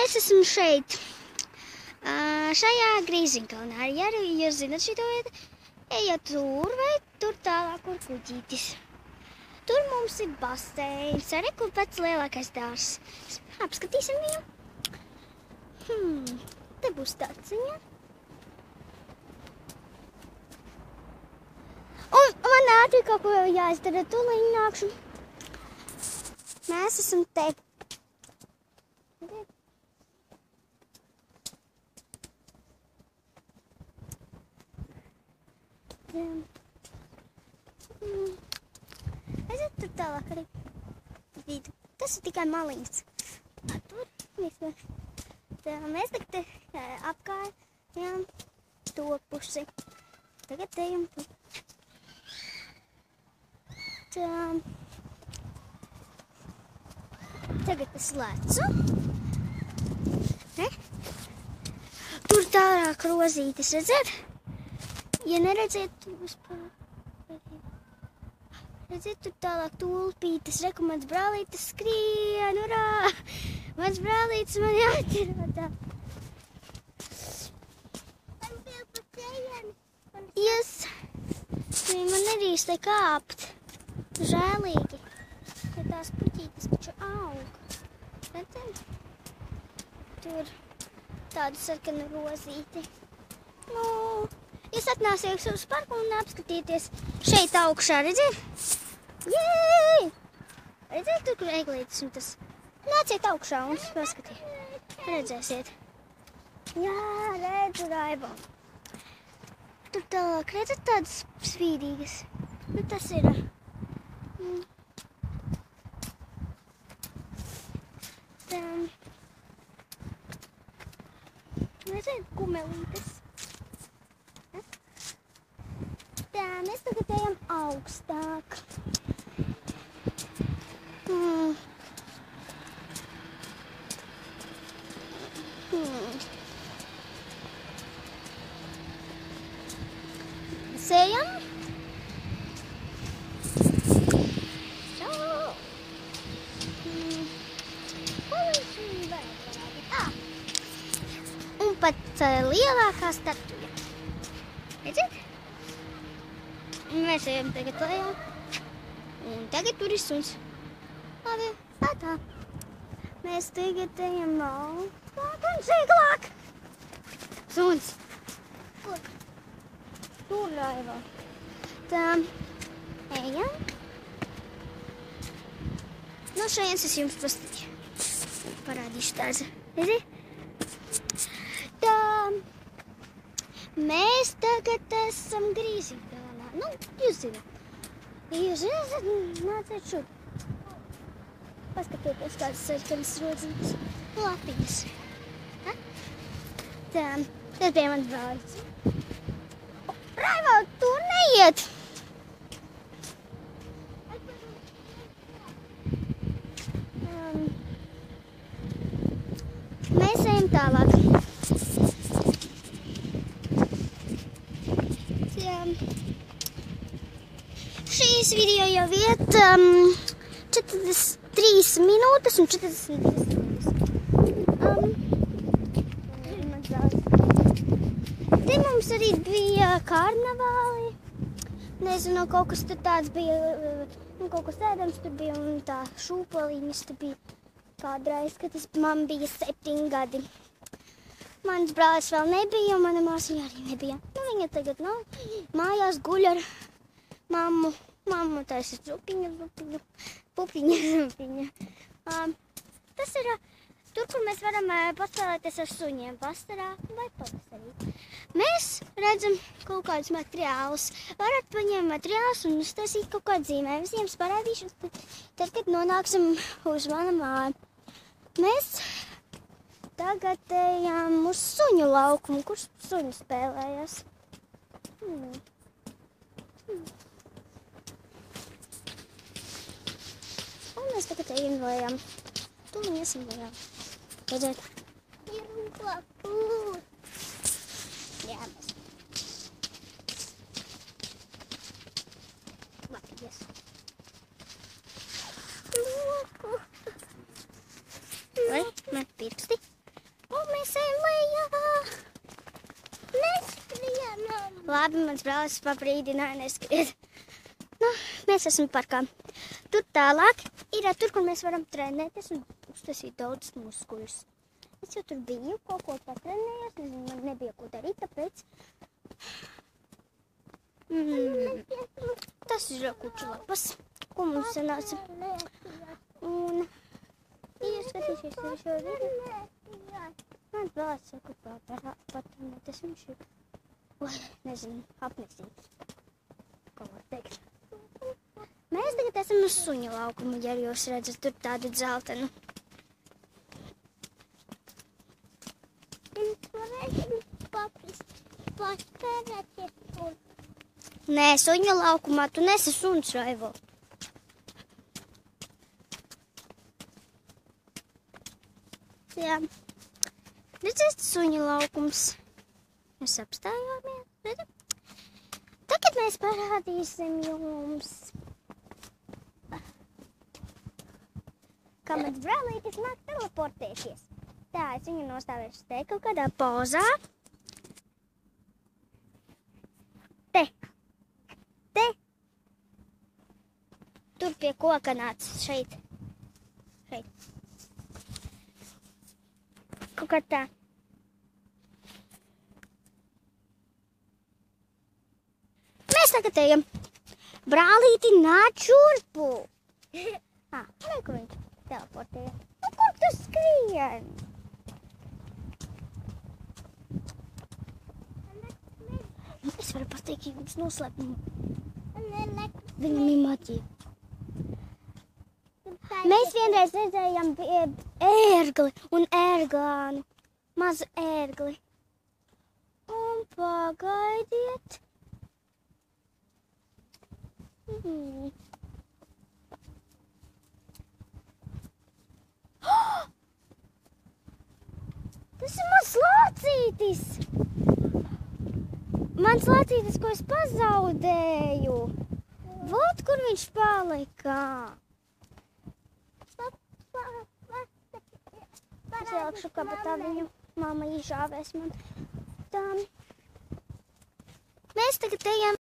mēs esam šeit, šajā Grīziņkalnā. Ja arī jūs zināt šito vietu, ejat tur vai tur tālāk, kur kuģītis. Tur mums ir baseins, arī kur pēc lielākais dārzs. Apskatīsim viņu. Te būs taciņa. Un man ātri kaut ko jāizdara, tūlīt nākšu. Mēs esam te. Aiziet tur tālāk arī. Tas ir tikai maliņas. Tur vispār. Mēs tagad apkārājām to pusi. Tagad ejam tur. Tagad es lecu. Tur tālāk rozītes, redzēt? Ja neredziet, tur vispār. Redziet, tur tālāk tulpītes, reku mans brālītis skrien, urā! Mans brālītis man jāķerotā. Man bija pa ceļieni. Yes. Man nedrīkst te kāpt. Žēlīgi. Ja tās puķītes taču aug. Redzēt? Tur tādu sarkanu rozīti. Nu, jūs atnāsiet uz parku un apskatīties šeit augšā, redziet? Jēj! Redzēt, tur, kur eglītes un tas. Nāciet augšā un paskatiet. Redzēsiet. Jā, redzu, Raibo. Tur tālāk, redzat tādas svīdīgas. Nu, tas ir. Redzēt, kumelītes. Tā, mēs tagad ejam augstāk. Mēs ejam. Un pat lielākā statuja. Redzat? Mēs ejam tagad lejā. Un tagad tur ir suns. Labi, tā. Mēs tagad ejam augstāk un sīklāk. Suns. Kur? Tur, Raivo. Tā, ejam. No šajienes es jums parādīšu tāds. Redzi? Tā, mēs tagad esam Grīziņkalnā. Nu, jūs zināt. Jūs zināt, nāciet šur. Paskatieties, kādas sarkanas rodzītes. Lapiņas. Tā, tas bija mans brālis. Raivo, tur neiet! Mēs ejam tālāk. Šīs video jau iet 43 minūtes un 42 sekundes. Te mums arī bija karnevāli. Nezinu, kaut kas tur tāds bija, kaut kas ēdams tur bija un tā šūpoliņas tur bija kādreiz, kad man bija 7 gadi. Mans brālis vēl nebija un mana māsiņa arī nebija. Nu, viņa tagad nav. Mājās guļ ar mammu. Mammu taisa pupiņa. Tas ir tur, kur mēs varam paspēlēties ar suņiem vasarā vai pavasarī. Mēs redzam kaut kādus materiālus. Varat paņemt materiālus un uztaisīt kaut kādu zīmējumu. Es jums parādīšu, tad, kad nonāksim uz manu māju. Mēs tagad ejam uz suņu laukumu, kur suņi spēlējas. Un mēs tagad ejam lejām. Tu un iesim lejām. Redzēt? Ir un klapūt. Jā, mēs. Lapies. Loku. Vai? Met pirksti. Labi, mans brālis pabrīdināja neskriet. Nu, mēs esam parkā. Tur tālāk ir tur, kur mēs varam trenēties un uztaisīt daudz muskuļus. Es jau tur biju, kaut ko patrenējos, nezinu, man nebija ko darīt, tāpēc... Tas ir kuču lapas, ko mums sanāca. Un... Ja skatīsies ar šo video, man brālis saka, patrenēties, viņš ir... Oi, nezinu, apnesīgs. Ko var teikt. Mēs tagad esam uz suņu laukumu, ja jūs redzat, tur tādu dzeltenu. Nē, suņu laukumā tu nesi suns, Raivo. Jā. Redzēs suņu laukums. Mēs apstājāmies, redzam? Tagad mēs parādīsim jums. Kā mans brālītis māk teleportēties. Tā, es viņu nostāvēšu te kaut kādā pozā. Te. Te. Tur pie koka nāc. Šeit. Šeit. Kaut kā tā. Mēs tagad ejam. Brālīti, nāc šurpu. Kur viņš teleportēja? Nu, kur tu skrien? Es varu pateikt jums noslēpumu. Viņam ir maģija. Mēs vienreiz redzējām ērgli un ērgānu. Mazu ērgli. Un pagaidiet. Tas ir mans lācītis. Mans lācītis, ko es pazaudēju. Vot, kur viņš palika. Es ielikšu kabatā viņu. Māma izžāvēs man. Tā. Mēs tagad ejam.